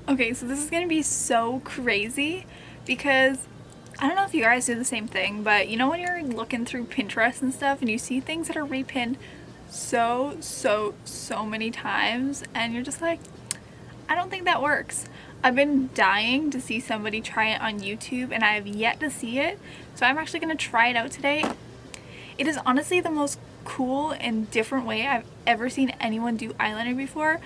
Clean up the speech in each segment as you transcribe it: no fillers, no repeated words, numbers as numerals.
Okay, so this is gonna be so crazy because I don't know if you guys do the same thing, but you know when you're looking through Pinterest and stuff and you see things that are repinned so many times and you're just like, I don't think that works. I've been dying to see somebody try it on YouTube and I have yet to see it, so I'm actually gonna try it out today. It is honestly the most cool and different way I've ever seen anyone do eyeliner before.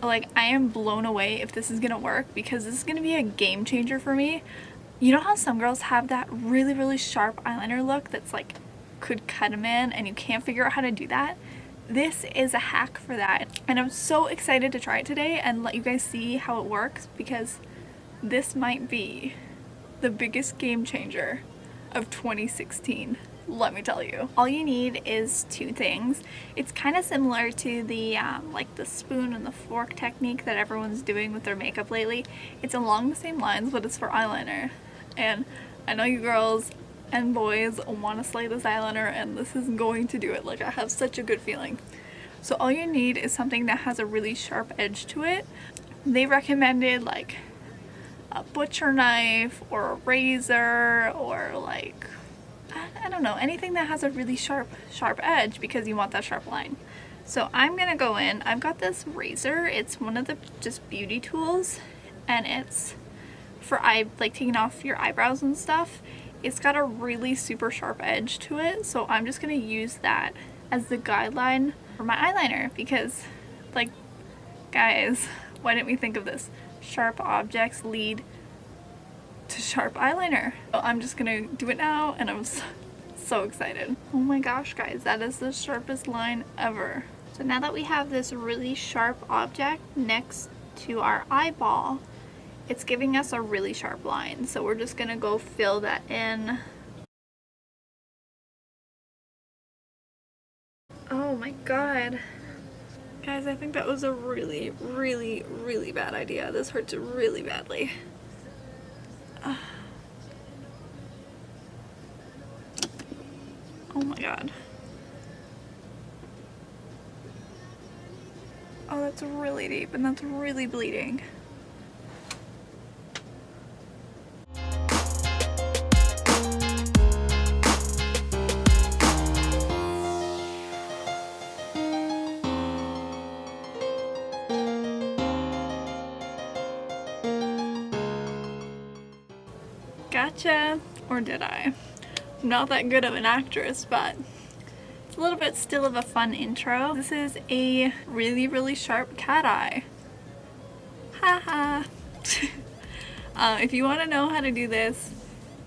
Like, I am blown away if this is gonna work because this is gonna be a game changer for me. You know how some girls have that really sharp eyeliner look that's like could cut a man and you can't figure out how to do that? This is a hack for that, and I'm so excited to try it today and let you guys see how it works because this might be the biggest game changer of 2016. Let me tell you. All you need is two things. It's kind of similar to the like the spoon and the fork technique that everyone's doing with their makeup lately. It's along the same lines, but it's for eyeliner. And I know you girls and boys want to slay this eyeliner, and this is going to do it. Like, I have such a good feeling. So all you need is something that has a really sharp edge to it. They recommended like a butcher knife or a razor or like, I don't know, anything that has a really sharp edge because you want that sharp line. So I'm gonna go in. I've got this razor. It's one of the just beauty tools, and it's for like taking off your eyebrows and stuff. It's got a really super sharp edge to it, so I'm just gonna use that as the guideline for my eyeliner because, like, guys, why didn't we think of this? Sharp objects lead to sharp eyeliner. So I'm just gonna do it now, and I'm so excited. Oh my gosh, guys, that is the sharpest line ever. So now that we have this really sharp object next to our eyeball, it's giving us a really sharp line. So we're just gonna go fill that in. Oh my god. Guys, I think that was a really bad idea. This hurts really badly. Oh my god. Oh, that's really deep and that's really bleeding. Gotcha. Or did I? I'm not that good of an actress, but it's a little bit still of a fun intro. This is a really sharp cat eye. Haha. If you want to know how to do this,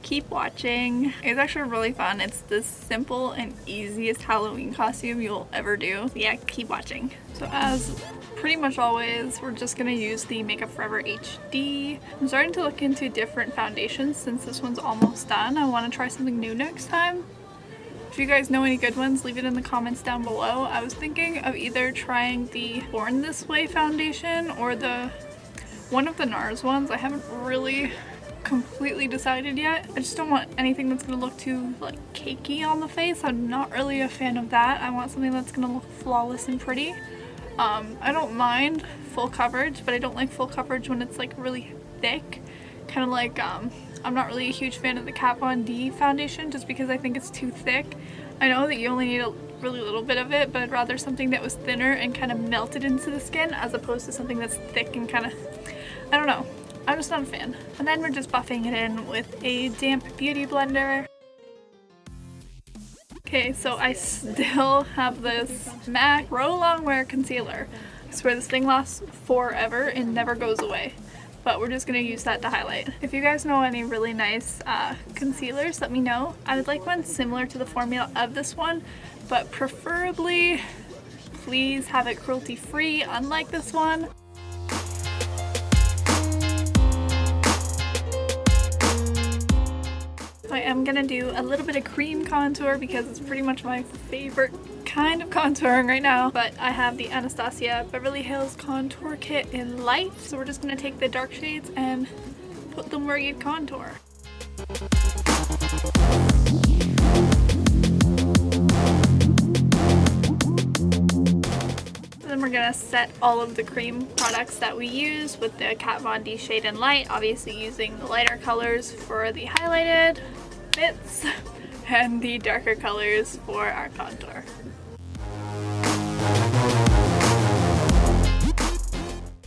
keep watching. It's actually really fun. It's the simple and easiest Halloween costume you'll ever do. So yeah, keep watching. So as pretty much always, we're just gonna use the Makeup Forever HD. I'm starting to look into different foundations since this one's almost done. I want to try something new next time. If you guys know any good ones, leave it in the comments down below. I was thinking of either trying the Born This Way foundation or one of the NARS ones. I haven't really completely decided yet. I just don't want anything that's gonna look too like cakey on the face. I'm not really a fan of that. I want something that's gonna look flawless and pretty. I don't mind full coverage, but I don't like full coverage when it's like really thick. Kind of like, I'm not really a huge fan of the Kat Von D foundation just because I think it's too thick. I know that you only need a really little bit of it, but I'd rather something that was thinner and kind of melted into the skin as opposed to something that's thick and kind of, I don't know. I'm just not a fan. And then we're just buffing it in with a damp beauty blender. Okay, so I still have this MAC Pro Longwear Concealer. I swear this thing lasts forever and never goes away. But we're just going to use that to highlight. If you guys know any really nice concealers, let me know. I would like one similar to the formula of this one, but preferably, please have it cruelty-free, unlike this one. I am gonna do a little bit of cream contour because it's pretty much my favorite kind of contouring right now. But I have the Anastasia Beverly Hills Contour Kit in Light. So we're just gonna take the dark shades and put them where you'd contour. then we're gonna set all of the cream products that we use with the Kat Von D Shade and Light, obviously using the lighter colors for the highlighted bits and the darker colors for our contour.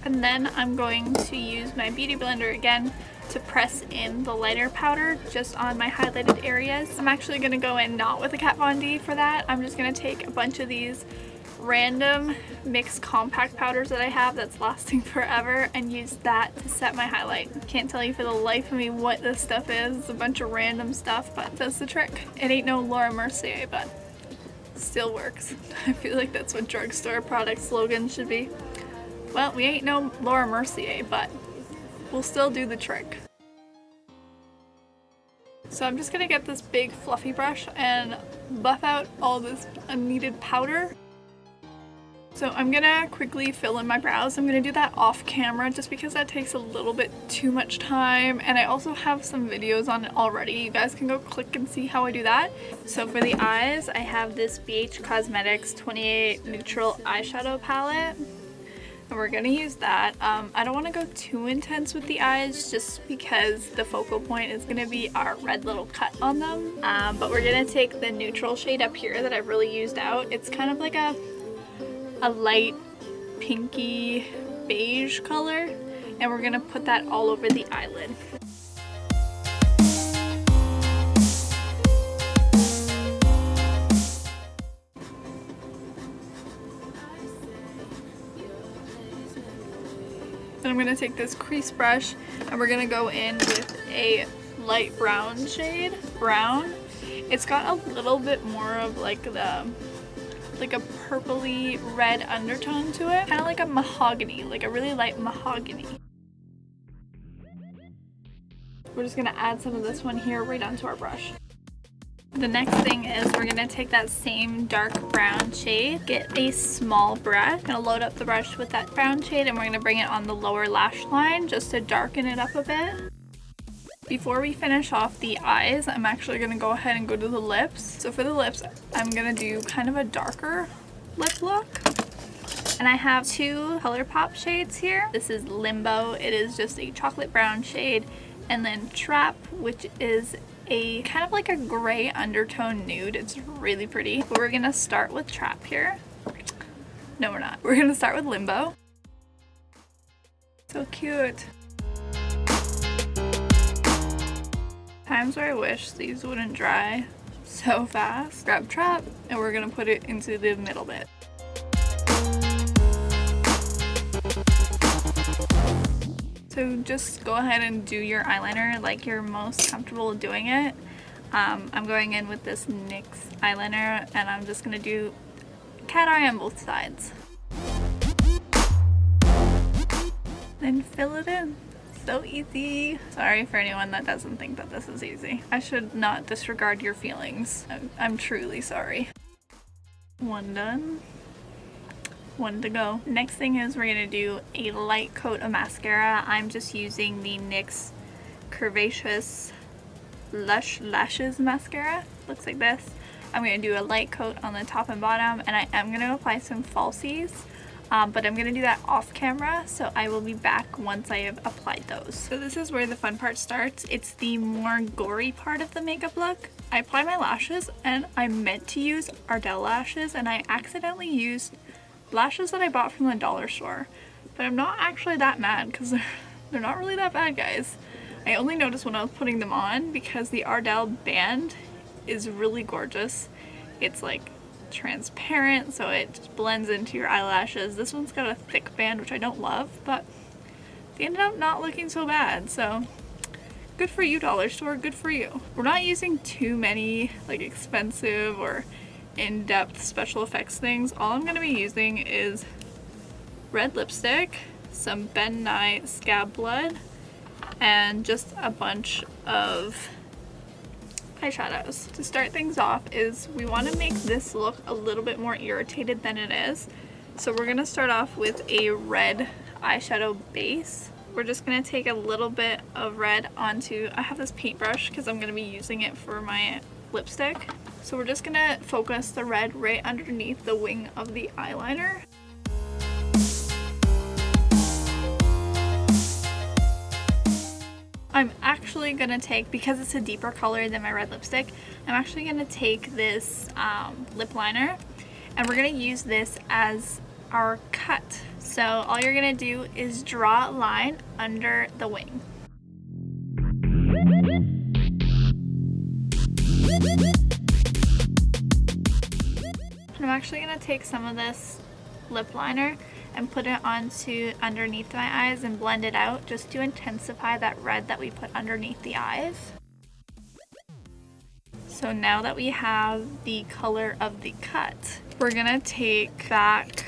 And then I'm going to use my beauty blender again to press in the lighter powder just on my highlighted areas. I'm actually going to go in not with a Kat Von D for that. I'm just going to take a bunch of these random mixed compact powders that I have that's lasting forever and use that to set my highlight. Can't tell you for the life of me what this stuff is. It's a bunch of random stuff, but that's the trick. It ain't no Laura Mercier, but still works. I feel like that's what drugstore product slogans should be. Well, we ain't no Laura Mercier, but we'll still do the trick. So I'm just gonna get this big fluffy brush and buff out all this unneeded powder. So I'm gonna quickly fill in my brows. I'm gonna do that off camera just because that takes a little bit too much time, and I also have some videos on it already. You guys can go click and see how I do that. So for the eyes, I have this BH Cosmetics 28 Neutral Eyeshadow Palette. And we're gonna use that. I don't want to go too intense with the eyes just because the focal point is gonna be our red little cut on them. But we're gonna take the neutral shade up here that I've really used out. It's kind of like a light pinky beige color, and we're gonna put that all over the eyelid. Then I'm going to take this crease brush and we're going to go in with a light brown shade. Brown. It's got a little bit more of like a purpley red undertone to it. Kind of like a mahogany, like a really light mahogany. We're just going to add some of this one here right onto our brush. The next thing is we're going to take that same dark brown shade, get a small brush, going to load up the brush with that brown shade, and we're going to bring it on the lower lash line just to darken it up a bit. Before we finish off the eyes, I'm actually going to go ahead and go to the lips. So for the lips, I'm going to do kind of a darker lip look. And I have two Colourpop shades here. This is Limbo. It is just a chocolate brown shade. And then Trap, which is a kind of like a gray undertone nude. It's really pretty. But we're gonna start with Trap here. No, we're not. We're gonna start with Limbo. So cute. Times where I wish these wouldn't dry so fast. Grab Trap and we're gonna put it into the middle bit. So just go ahead and do your eyeliner like you're most comfortable doing it. I'm going in with this NYX eyeliner and I'm just going to do cat eye on both sides. Then fill it in. So easy. Sorry for anyone that doesn't think that this is easy. I should not disregard your feelings. I'm truly sorry. One done. One to go. Next thing is we're going to do a light coat of mascara. I'm just using the NYX Curvaceous Lush Lashes mascara. Looks like this. I'm going to do a light coat on the top and bottom, and I am going to apply some falsies, but I'm going to do that off camera, so I will be back once I have applied those. So this is where the fun part starts. It's the more gory part of the makeup look. I applied my lashes and I meant to use Ardell lashes, and I accidentally used lashes that I bought from the dollar store, but I'm not actually that mad because they're not really that bad, guys. I only noticed when I was putting them on because the Ardell band is really gorgeous. It's like transparent, so it just blends into your eyelashes. This one's got a thick band, which I don't love, but they ended up not looking so bad, so good for you, dollar store, good for you. We're not using too many like expensive or in-depth special effects things. All I'm going to be using is red lipstick, some Ben Nye Scab Blood, and just a bunch of eyeshadows. To start things off is we want to make this look a little bit more irritated than it is. So we're going to start off with a red eyeshadow base. We're just going to take a little bit of red onto, I have this paintbrush because I'm going to be using it for my lipstick. So we're just going to focus the red right underneath the wing of the eyeliner. actually gonna take, because it's a deeper color than my red lipstick, I'm actually gonna take this lip liner, and we're gonna use this as our cut. So all you're gonna do is draw a line under the wing. And I'm actually gonna take some of this lip liner and put it onto underneath my eyes and blend it out just to intensify that red that we put underneath the eyes. So now that we have the color of the cut, we're gonna take back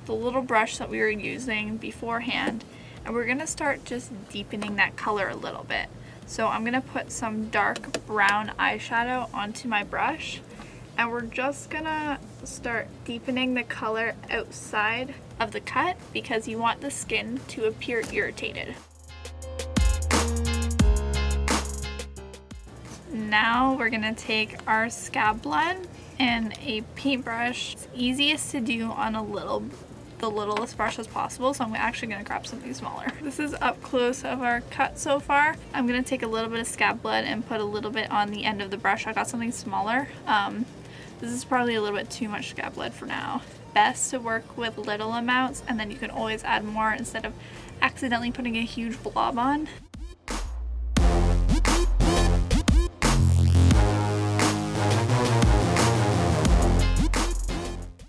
the little brush that we were using beforehand, and we're gonna start just deepening that color a little bit. So I'm gonna put some dark brown eyeshadow onto my brush, and we're just gonna start deepening the color outside of the cut because you want the skin to appear irritated. Now we're gonna take our scab blend and a paintbrush. It's easiest to do on the littlest brush as possible, so I'm actually gonna grab something smaller. This is up close of our cut so far. I'm gonna take a little bit of scab blend and put a little bit on the end of the brush. I got something smaller. This is probably a little bit too much scab blend for now. Best to work with little amounts, and then you can always add more instead of accidentally putting a huge blob on.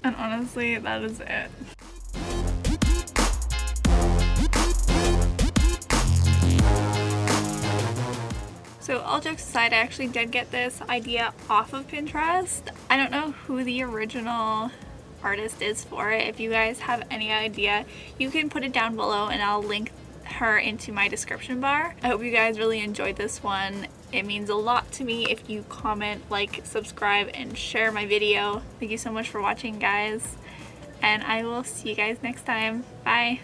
And honestly, that is it. So all jokes aside, I actually did get this idea off of Pinterest. I don't know who the original artist is for it. If you guys have any idea, you can put it down below and I'll link her into my description bar. I hope you guys really enjoyed this one. It means a lot to me if you comment, like, subscribe, and share my video. Thank you so much for watching, guys, and I will see you guys next time. Bye!